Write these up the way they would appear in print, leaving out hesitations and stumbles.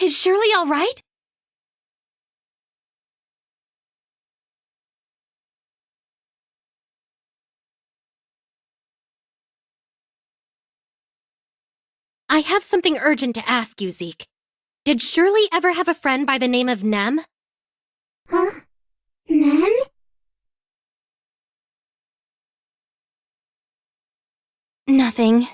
Is Shirley all right? I have something urgent to ask you, Zeke. Did Shirley ever have a friend by the name of Nem? Huh? Nem? Nothing.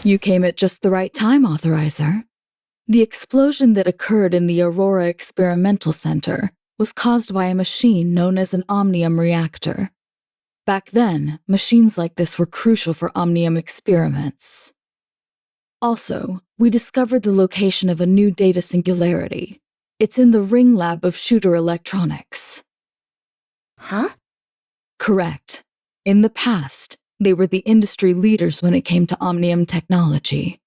You came at just the right time, Authorizer. The explosion that occurred in the Aurora Experimental Center was caused by a machine known as an omnium reactor. Back then, machines like this were crucial for omnium experiments. Also, we discovered the location of a new data singularity. It's in the Ring Lab of Shooter Electronics. Huh? Correct. In the past, they were the industry leaders when it came to omnium technology.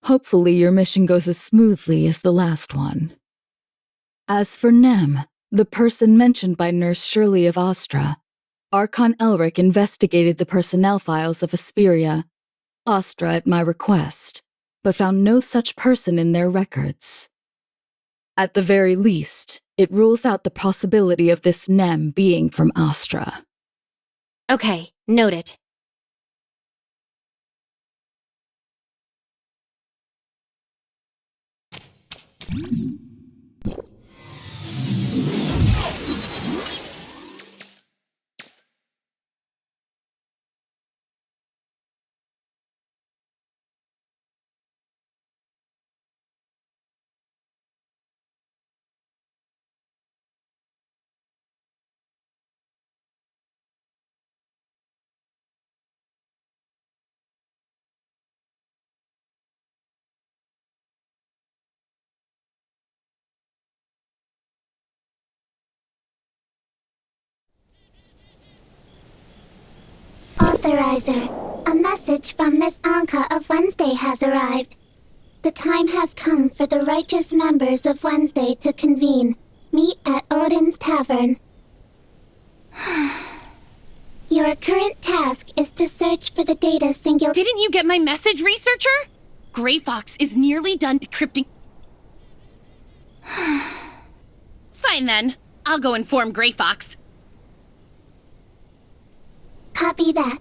Hopefully your mission goes as smoothly as the last one. As for Nem, the person mentioned by Nurse Shirley of Astra, Archon Elric investigated the personnel files of Asperia, Astra at my request, but found no such person in their records. At the very least, it rules out the possibility of this Nem being from Astra. Okay, noted. Authorizer, a message from Miss Anka of Wednesday has arrived. The time has come for the righteous members of Wednesday to convene. Meet at Odin's Tavern. Your current task is to search for the data singular— Didn't you get my message, researcher? Gray Fox is nearly done decrypting. Fine then. I'll go inform Gray Fox. Copy that.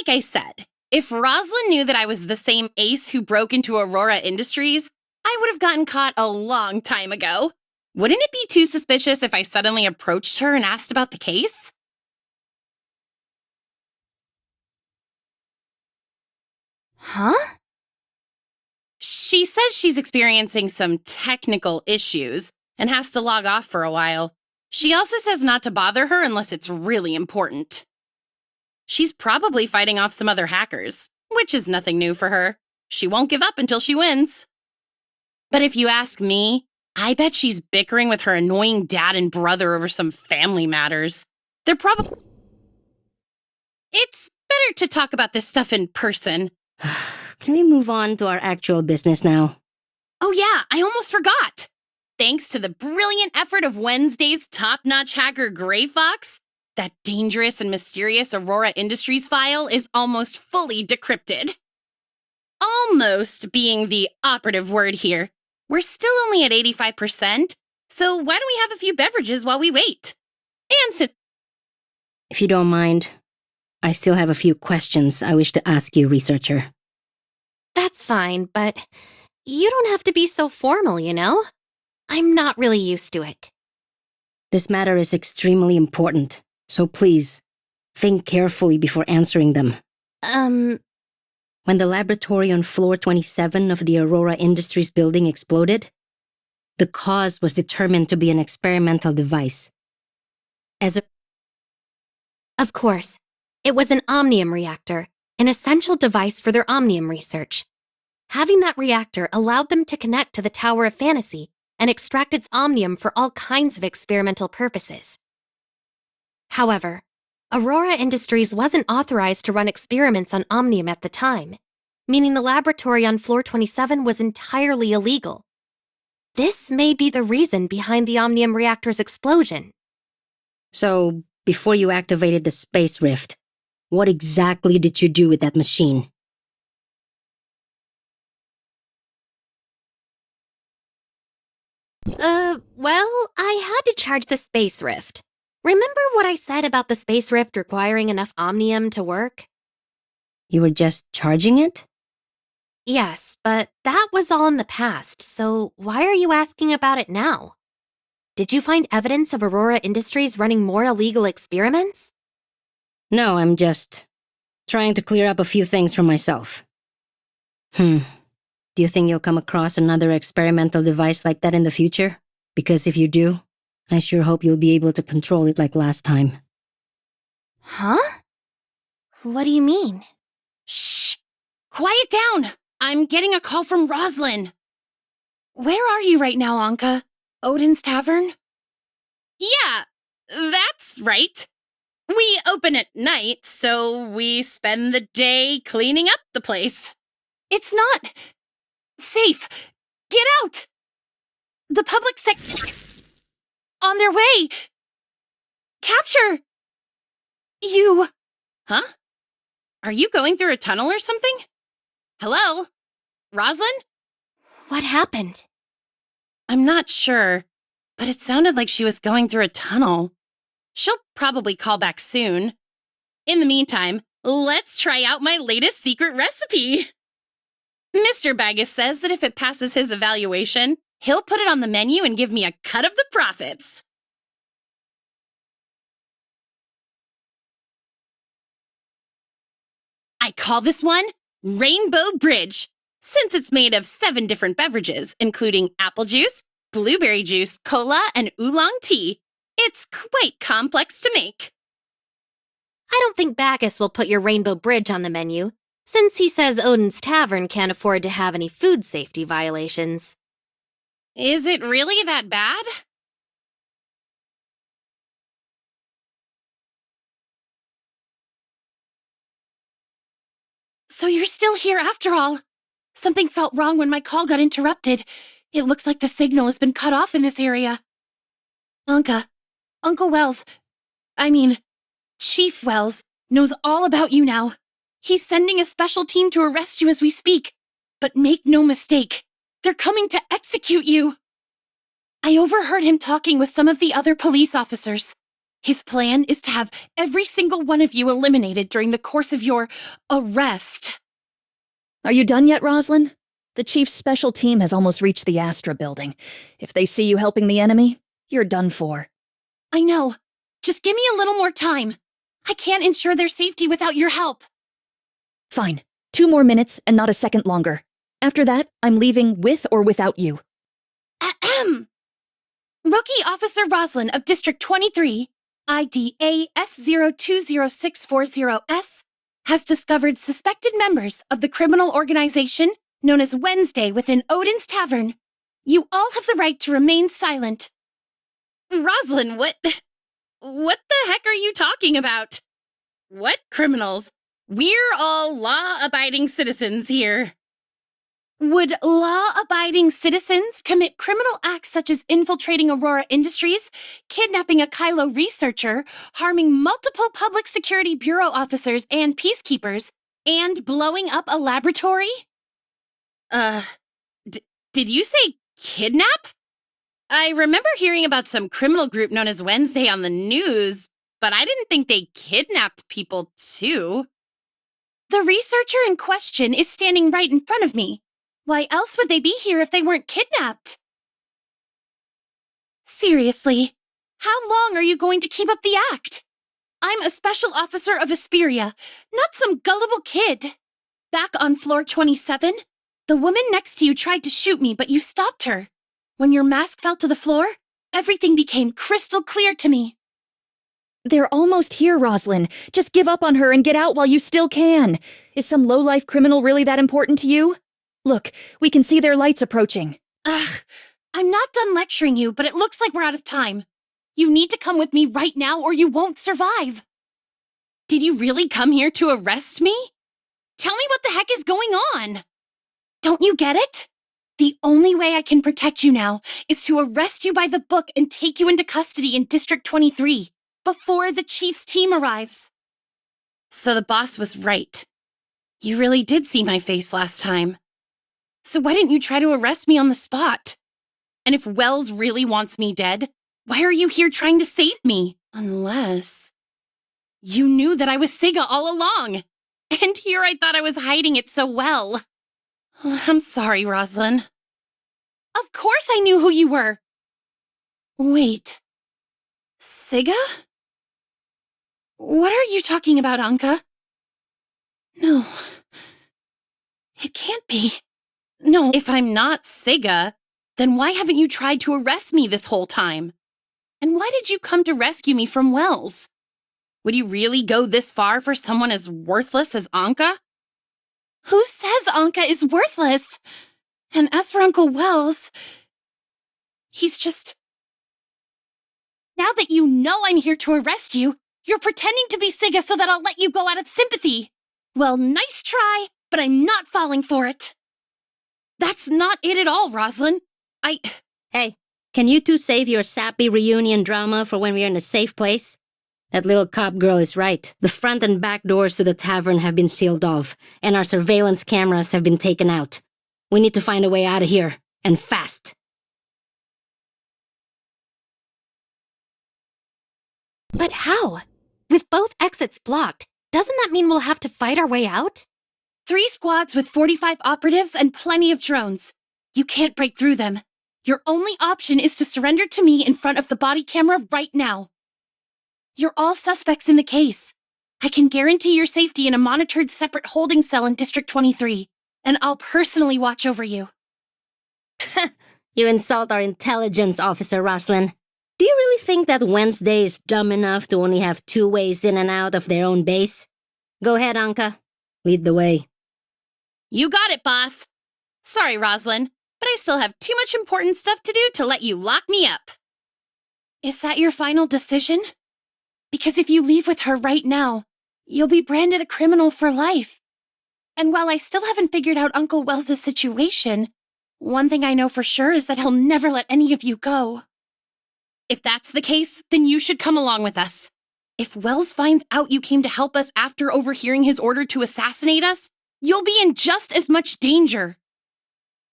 Like I said, if Rosalind knew that I was the same ace who broke into Aurora Industries, I would have gotten caught a long time ago. Wouldn't it be too suspicious if I suddenly approached her and asked about the case? Huh? She says she's experiencing some technical issues and has to log off for a while. She also says not to bother her unless it's really important. She's probably fighting off some other hackers, which is nothing new for her. She won't give up until she wins. But if you ask me, I bet she's bickering with her annoying dad and brother over some family matters. They're probably... It's better to talk about this stuff in person. Can we move on to our actual business now? Oh yeah, I almost forgot. Thanks to the brilliant effort of Wednesday's top-notch hacker Gray Fox, that dangerous and mysterious Aurora Industries file is almost fully decrypted. Almost being the operative word here. We're still only at 85%, so why don't we have a few beverages while we wait? And sit. If you don't mind, I still have a few questions I wish to ask you, researcher. That's fine, but you don't have to be so formal, you know? I'm not really used to it. This matter is extremely important, so please, think carefully before answering them. When the laboratory on floor 27 of the Aurora Industries building exploded, the cause was determined to be an experimental device. Of course, it was an omnium reactor, an essential device for their omnium research. Having that reactor allowed them to connect to the Tower of Fantasy and extract its omnium for all kinds of experimental purposes. However, Aurora Industries wasn't authorized to run experiments on omnium at the time, meaning the laboratory on floor 27 was entirely illegal. This may be the reason behind the omnium reactor's explosion. So, before you activated the space rift, what exactly did you do with that machine? Well, I had to charge the space rift. Remember what I said about the space rift requiring enough omnium to work? You were just charging it? Yes, but that was all in the past, so why are you asking about it now? Did you find evidence of Aurora Industries running more illegal experiments? No, I'm just trying to clear up a few things for myself. Do you think you'll come across another experimental device like that in the future? Because if you do, I sure hope you'll be able to control it like last time. Huh? What do you mean? Shh! Quiet down! I'm getting a call from Rosalind. Where are you right now, Anka? Odin's Tavern? Yeah, that's right. We open at night, so we spend the day cleaning up the place. It's not safe. Get out! The public sector... On their way! Capture! You... Huh? Are you going through a tunnel or something? Hello? Rosalind? What happened? I'm not sure, but it sounded like she was going through a tunnel. She'll probably call back soon. In the meantime, let's try out my latest secret recipe. Mr. Baggus says that if it passes his evaluation, he'll put it on the menu and give me a cut of the profits. I call this one Rainbow Bridge, since it's made of 7 different beverages, including apple juice, blueberry juice, cola, and oolong tea. It's quite complex to make. I don't think Bacchus will put your Rainbow Bridge on the menu, since he says Odin's Tavern can't afford to have any food safety violations. Is it really that bad? So you're still here after all. Something felt wrong when my call got interrupted. It looks like the signal has been cut off in this area. Anka, Uncle Wells, Chief Wells, knows all about you now. He's sending a special team to arrest you as we speak. But make no mistake, they're coming to execute you. I overheard him talking with some of the other police officers. His plan is to have every single one of you eliminated during the course of your arrest. Are you done yet, Roslyn? The Chief's special team has almost reached the Astra building. If they see you helping the enemy, you're done for. I know. Just give me a little more time. I can't ensure their safety without your help. Fine. 2 more minutes and not a second longer. After that, I'm leaving with or without you. Ahem. Rookie Officer Roslyn of District 23, ID AS020640S, has discovered suspected members of the criminal organization known as Wednesday within Odin's Tavern. You all have the right to remain silent. Roslyn, what the heck are you talking about? What criminals? We're all law-abiding citizens here. Would law-abiding citizens commit criminal acts such as infiltrating Aurora Industries, kidnapping a Kylo researcher, harming multiple Public Security Bureau officers and peacekeepers, and blowing up a laboratory? Did you say kidnap? I remember hearing about some criminal group known as Wednesday on the news, but I didn't think they kidnapped people too. The researcher in question is standing right in front of me. Why else would they be here if they weren't kidnapped? Seriously, how long are you going to keep up the act? I'm a special officer of Asperia, not some gullible kid. Back on floor 27, the woman next to you tried to shoot me, but you stopped her. When your mask fell to the floor, everything became crystal clear to me. They're almost here, Roslyn. Just give up on her and get out while you still can. Is some low-life criminal really that important to you? Look, we can see their lights approaching. Ugh, I'm not done lecturing you, but it looks like we're out of time. You need to come with me right now or you won't survive. Did you really come here to arrest me? Tell me what the heck is going on. Don't you get it? The only way I can protect you now is to arrest you by the book and take you into custody in District 23 before the Chief's team arrives. So the boss was right. You really did see my face last time. So why didn't you try to arrest me on the spot? And if Wells really wants me dead, why are you here trying to save me? Unless you knew that I was Siga all along. And here I thought I was hiding it so well. I'm sorry, Roslyn. Of course I knew who you were. Wait. Siga? What are you talking about, Anka? No. It can't be. No, if I'm not Siga, then why haven't you tried to arrest me this whole time? And why did you come to rescue me from Wells? Would you really go this far for someone as worthless as Anka? Who says Anka is worthless? And as for Uncle Wells, he's just... Now that you know I'm here to arrest you, you're pretending to be Siga so that I'll let you go out of sympathy. Well, nice try, but I'm not falling for it. That's not it at all, Roslyn. Hey, can you two save your sappy reunion drama for when we're in a safe place? That little cop girl is right. The front and back doors to the tavern have been sealed off, and our surveillance cameras have been taken out. We need to find a way out of here, and fast. But how? With both exits blocked, doesn't that mean we'll have to fight our way out? 3 squads with 45 operatives and plenty of drones. You can't break through them. Your only option is to surrender to me in front of the body camera right now. You're all suspects in the case. I can guarantee your safety in a monitored separate holding cell in District 23, and I'll personally watch over you. You insult our intelligence, Officer Roslyn. Do you really think that Wednesday is dumb enough to only have 2 ways in and out of their own base? Go ahead, Anka. Lead the way. You got it, boss. Sorry, Roslyn, but I still have too much important stuff to do to let you lock me up. Is that your final decision? Because if you leave with her right now, you'll be branded a criminal for life. And while I still haven't figured out Uncle Wells' situation, one thing I know for sure is that he'll never let any of you go. If that's the case, then you should come along with us. If Wells finds out you came to help us after overhearing his order to assassinate us, you'll be in just as much danger.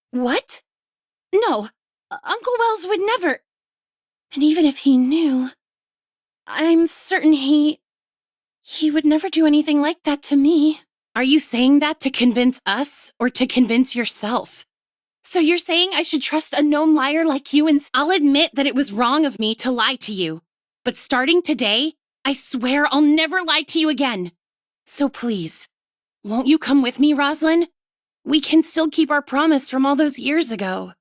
What? No, Uncle Wells would never. And even if he knew, I'm certain he would never do anything like that to me. Are you saying that to convince us or to convince yourself? So you're saying I should trust a known liar like you, and I'll admit that it was wrong of me to lie to you. But starting today, I swear I'll never lie to you again. So please, won't you come with me, Roslyn? We can still keep our promise from all those years ago.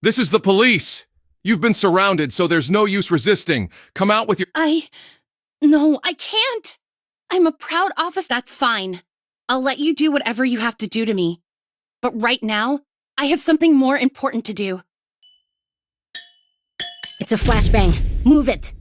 This is the police! You've been surrounded, so there's no use resisting. Come out with your— No, I can't. I'm a proud officer. That's fine. I'll let you do whatever you have to do to me. But right now, I have something more important to do. It's a flashbang. Move it!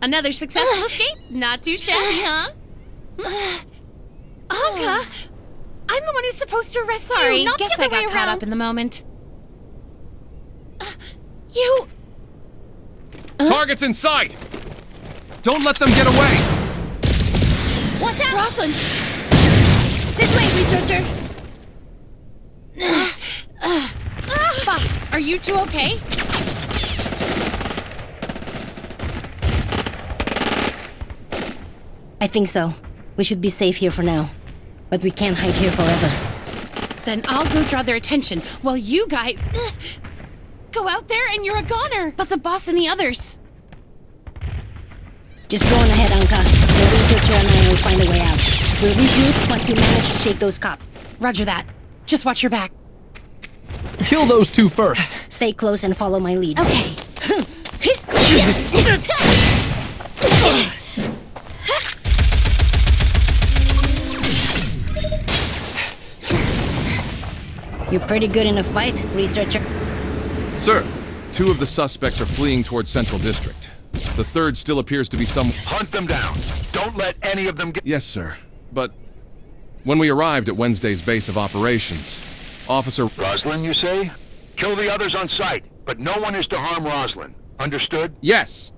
Another successful escape? Not too shabby, huh? Anka! I'm the one who's supposed to arrest you, not guess the other I got way caught around. up in the moment. You... Target's in sight! Don't let them get away! Watch out! Roslyn! This way, researcher! Boss, are you two okay? I think so. We should be safe here for now. But we can't hide here forever. Then I'll go draw their attention while you guys... go out there and you're a goner! But the boss and the others... Just go on ahead, Anka. The researcher and I will find a way out. We'll regroup once we manage to shake those cops. Roger that. Just watch your back. Kill those two first. Stay close and follow my lead. Okay. You're pretty good in a fight, researcher. Sir, 2 of the suspects are fleeing towards Central District. The third still appears to be some— Hunt them down. Don't let any of them get— Yes, sir. But when we arrived at Wednesday's base of operations, Officer— Roslyn, you say? Kill the others on sight, but no one is to harm Roslyn. Understood? Yes!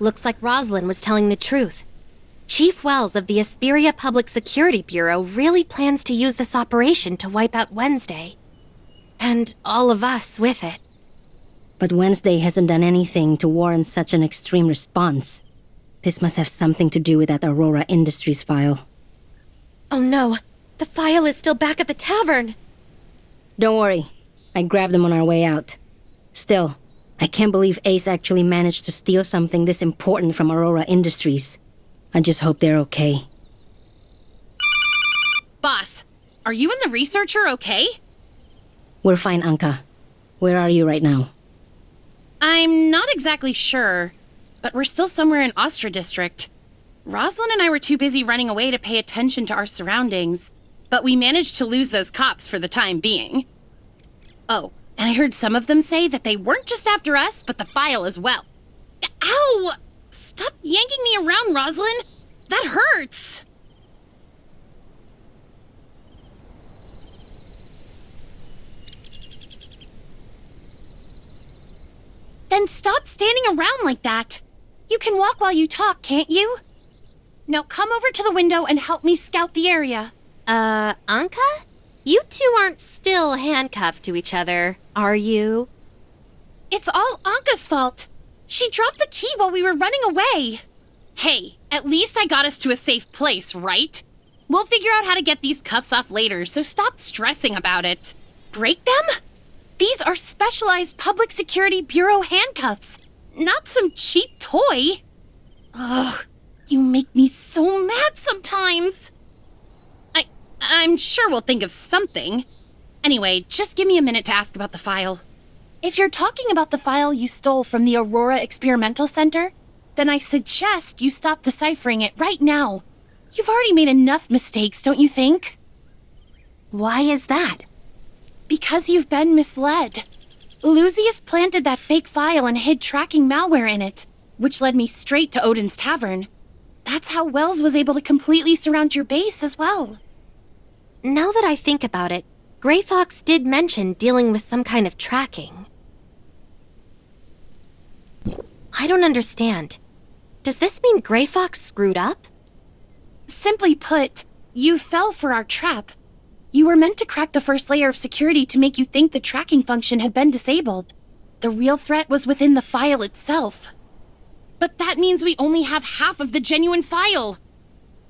Looks like Roslyn was telling the truth. Chief Wells of the Asperia Public Security Bureau really plans to use this operation to wipe out Wednesday. And all of us with it. But Wednesday hasn't done anything to warrant such an extreme response. This must have something to do with that Aurora Industries file. Oh no, the file is still back at the tavern. Don't worry, I grabbed them on our way out. Still, I can't believe Ace actually managed to steal something this important from Aurora Industries. I just hope they're okay. Boss, are you and the researcher okay? We're fine, Anka. Where are you right now? I'm not exactly sure, but we're still somewhere in Astra District. Roslyn and I were too busy running away to pay attention to our surroundings, but we managed to lose those cops for the time being. Oh, and I heard some of them say that they weren't just after us, but the file as well. Ow! Stop yanking me around, Roslyn! That hurts! Then stop standing around like that. You can walk while you talk, can't you? Now come over to the window and help me scout the area. Anka? You two aren't still handcuffed to each other, are you? It's all Anka's fault. She dropped the key while we were running away. Hey, at least I got us to a safe place, right? We'll figure out how to get these cuffs off later, so stop stressing about it. Break them? These are specialized Public Security Bureau handcuffs, not some cheap toy. Ugh, you make me so mad sometimes. I'm sure we'll think of something. Anyway, just give me a minute to ask about the file. If you're talking about the file you stole from the Aurora Experimental Center, then I suggest you stop deciphering it right now. You've already made enough mistakes, don't you think? Why is that? Because you've been misled. Lucius planted that fake file and hid tracking malware in it, which led me straight to Odin's Tavern. That's how Wells was able to completely surround your base as well. Now that I think about it, Grey Fox did mention dealing with some kind of tracking. I don't understand. Does this mean Grey Fox screwed up? Simply put, you fell for our trap. You were meant to crack the first layer of security to make you think the tracking function had been disabled. The real threat was within the file itself. But that means we only have half of the genuine file.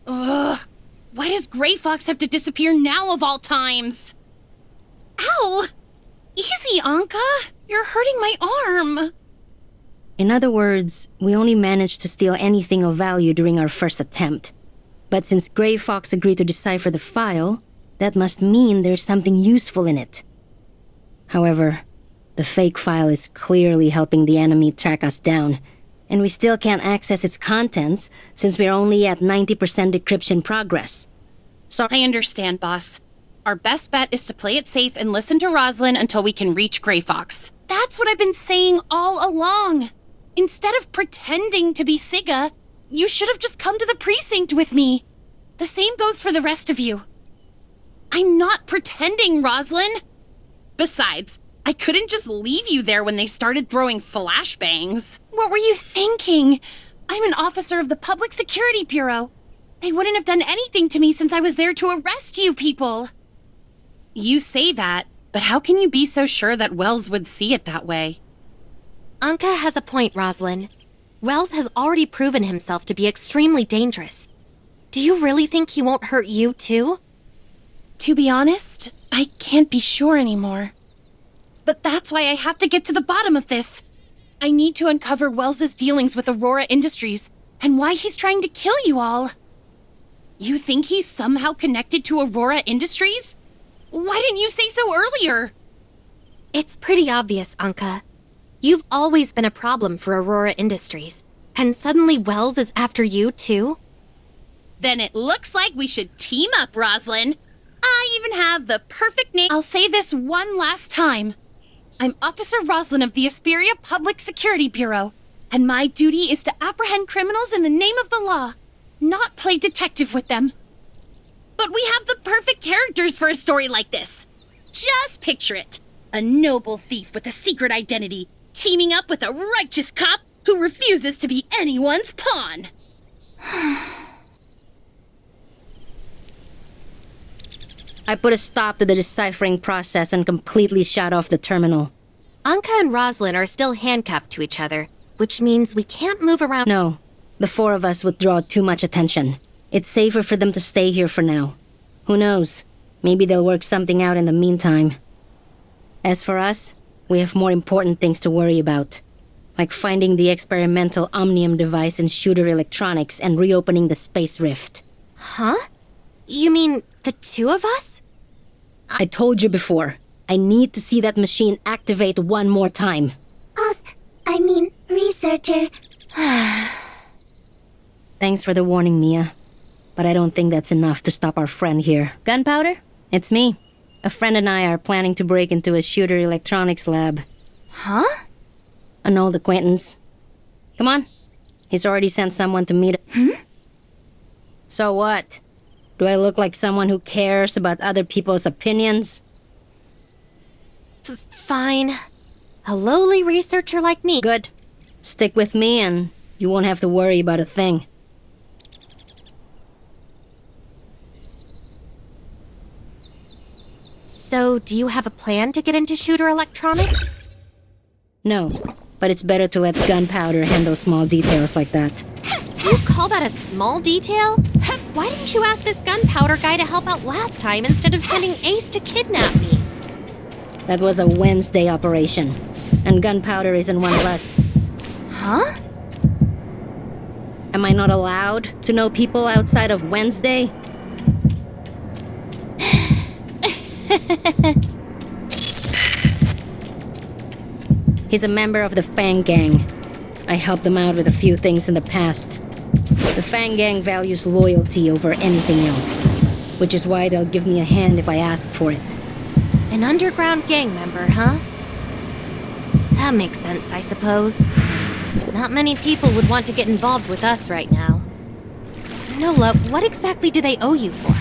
Ugh. Why does Grey Fox have to disappear now of all times? Ow! Easy, Anka. You're hurting my arm. In other words, we only managed to steal anything of value during our first attempt. But since Grey Fox agreed to decipher the file, that must mean there's something useful in it. However, The fake file is clearly helping the enemy track us down, and we still can't access its contents since we're only at 90% decryption progress. I understand, boss. Our best bet is to play it safe and listen to Roslyn until we can reach Grey Fox. That's what I've been saying all along. Instead of pretending to be Siga, you should have just come to the precinct with me. The same goes for the rest of you. I'm not pretending, Roslyn. Besides, I couldn't just leave you there when they started throwing flashbangs. What were you thinking? I'm an officer of the Public Security Bureau. They wouldn't have done anything to me since I was there to arrest you people. You say that, but how can you be so sure that Wells would see it that way? Anka has a point, Roslyn. Wells has already proven himself to be extremely dangerous. Do you really think he won't hurt you, too? To be honest, I can't be sure anymore. But that's why I have to get to the bottom of this. I need to uncover Wells's dealings with Aurora Industries and why he's trying to kill you all. You think he's somehow connected to Aurora Industries? Why didn't you say so earlier? It's pretty obvious, Anka. You've always been a problem for Aurora Industries, and suddenly Wells is after you, too? Then it looks like we should team up, Roslyn. I even have the perfect name. I'll say this one last time. I'm Officer Roslyn of the Asperia Public Security Bureau, and my duty is to apprehend criminals in the name of the law, not play detective with them. But we have the perfect characters for a story like this. Just picture it. A noble thief with a secret identity, teaming up with a righteous cop who refuses to be anyone's pawn. I put a stop to the deciphering process and completely shut off the terminal. Anka and Roslyn are still handcuffed to each other, which means we can't move around. No, the four of us would draw too much attention. It's safer for them to stay here for now. Who knows? Maybe they'll work something out in the meantime. As for us, we have more important things to worry about, like finding the experimental Omnium device in Shooter Electronics and reopening the space rift. Huh? You mean the two of us? I told you before, I need to see that machine activate one more time. Researcher. Thanks for the warning, Mia. But I don't think that's enough to stop our friend here. Gunpowder? It's me. A friend and I are planning to break into a Shooter Electronics lab. Huh? An old acquaintance. Come on. He's already sent someone to meet us. So what? Do I look like someone who cares about other people's opinions? Fine. A lowly researcher like me. Good. Stick with me and you won't have to worry about a thing. So, do you have a plan to get into Shooter Electronics? No, but it's better to let Gunpowder handle small details like that. You call that a small detail? Why didn't you ask this Gunpowder guy to help out last time instead of sending Ace to kidnap me? That was a Wednesday operation, and Gunpowder isn't one of us. Huh? Am I not allowed to know people outside of Wednesday? He's a member of the Fang Gang. I helped him out with a few things in the past. The Fang Gang values loyalty over anything else, which is why they'll give me a hand if I ask for it. An underground gang member, huh? That makes sense, I suppose. Not many people would want to get involved with us right now. Nola, what exactly do they owe you for?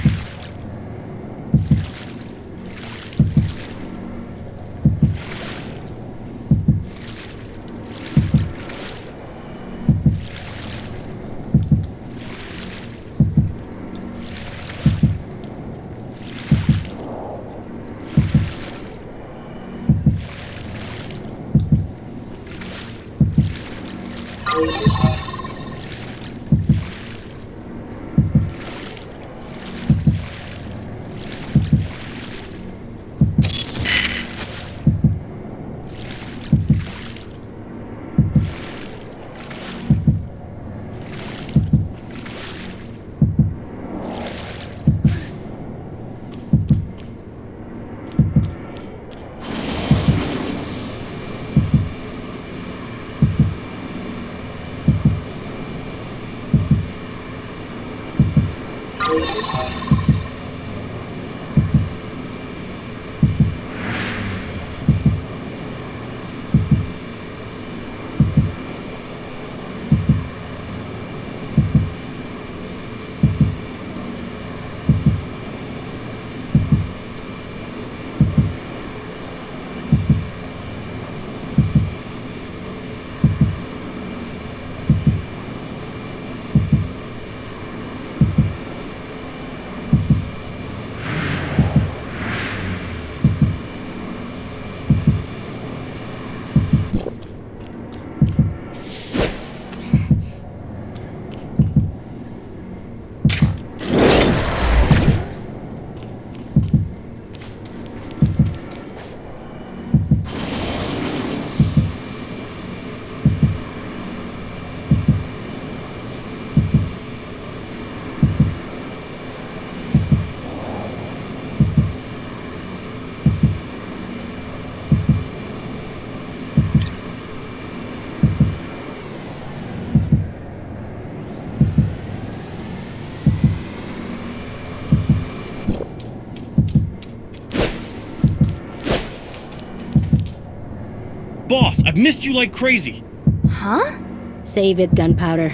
Boss, I've missed you like crazy. Huh? Save it, Gunpowder.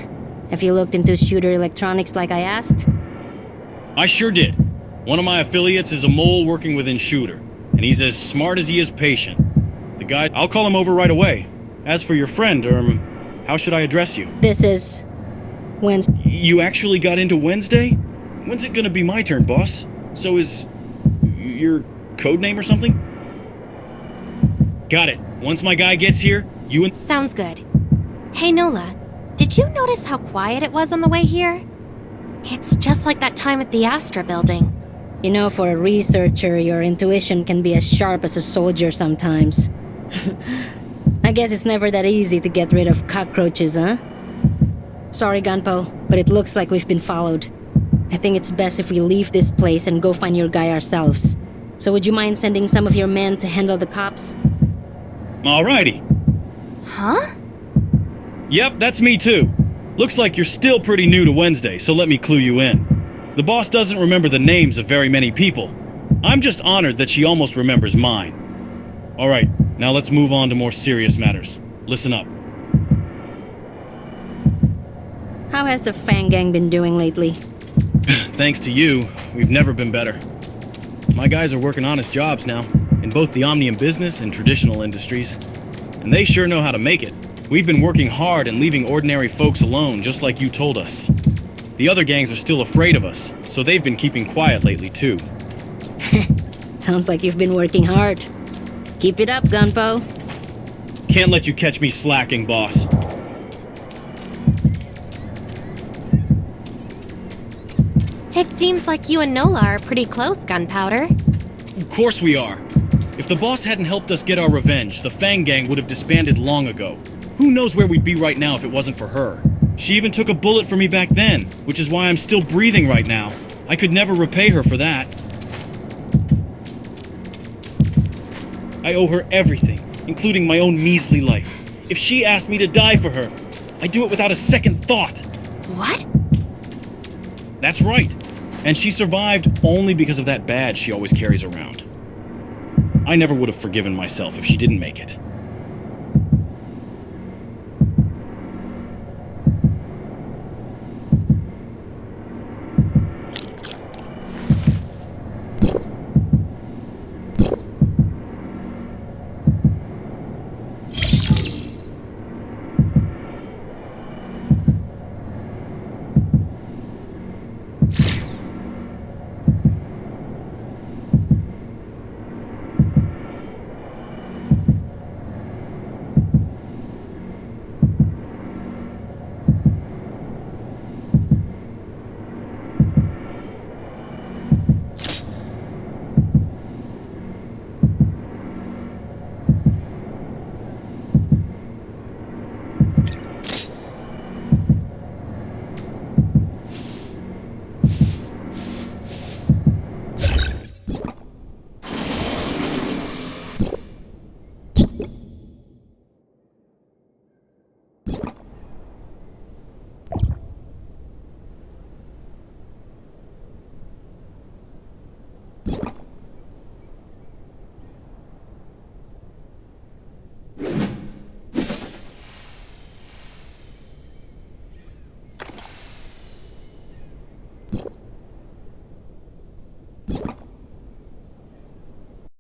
Have you looked into shooter electronics like I asked? I sure did. One of my affiliates is a mole working within Shooter, and he's as smart as he is patient. The guy, I'll call him over right away. As for your friend, how should I address you? This is... Wednesday. You actually got into Wednesday? When's it gonna be my turn, boss? So is... your code name or something? Got it. Once my guy gets here, you and... Sounds good. Hey, Nola, did you notice how quiet it was on the way here? It's just like that time at the Astra building. You know, for a researcher, your intuition can be as sharp as a soldier sometimes. I guess it's never that easy to get rid of cockroaches, huh? Sorry, Gunpo, but it looks like we've been followed. I think it's best if we leave this place and go find your guy ourselves. So would you mind sending some of your men to handle the cops? Alrighty. Huh? Yep, that's me too. Looks like you're still pretty new to Wednesday, so let me clue you in. The boss doesn't remember the names of very many people. I'm just honored that she almost remembers mine. Alright, now let's move on to more serious matters. Listen up. How has the Fang Gang been doing lately? Thanks to you, we've never been better. My guys are working honest jobs now, in both the Omnium business and traditional industries. And they sure know how to make it. We've been working hard and leaving ordinary folks alone, just like you told us. The other gangs are still afraid of us, so they've been keeping quiet lately too. Sounds like you've been working hard. Keep it up, Gunpo. Can't let you catch me slacking, boss. It seems like you and Nola are pretty close, Gunpowder. Of course we are. If the boss hadn't helped us get our revenge, the Fang Gang would have disbanded long ago. Who knows where we'd be right now if it wasn't for her? She even took a bullet for me back then, which is why I'm still breathing right now. I could never repay her for that. I owe her everything, including my own measly life. If she asked me to die for her, I'd do it without a second thought. What? That's right. And she survived only because of that badge she always carries around. I never would have forgiven myself if she didn't make it.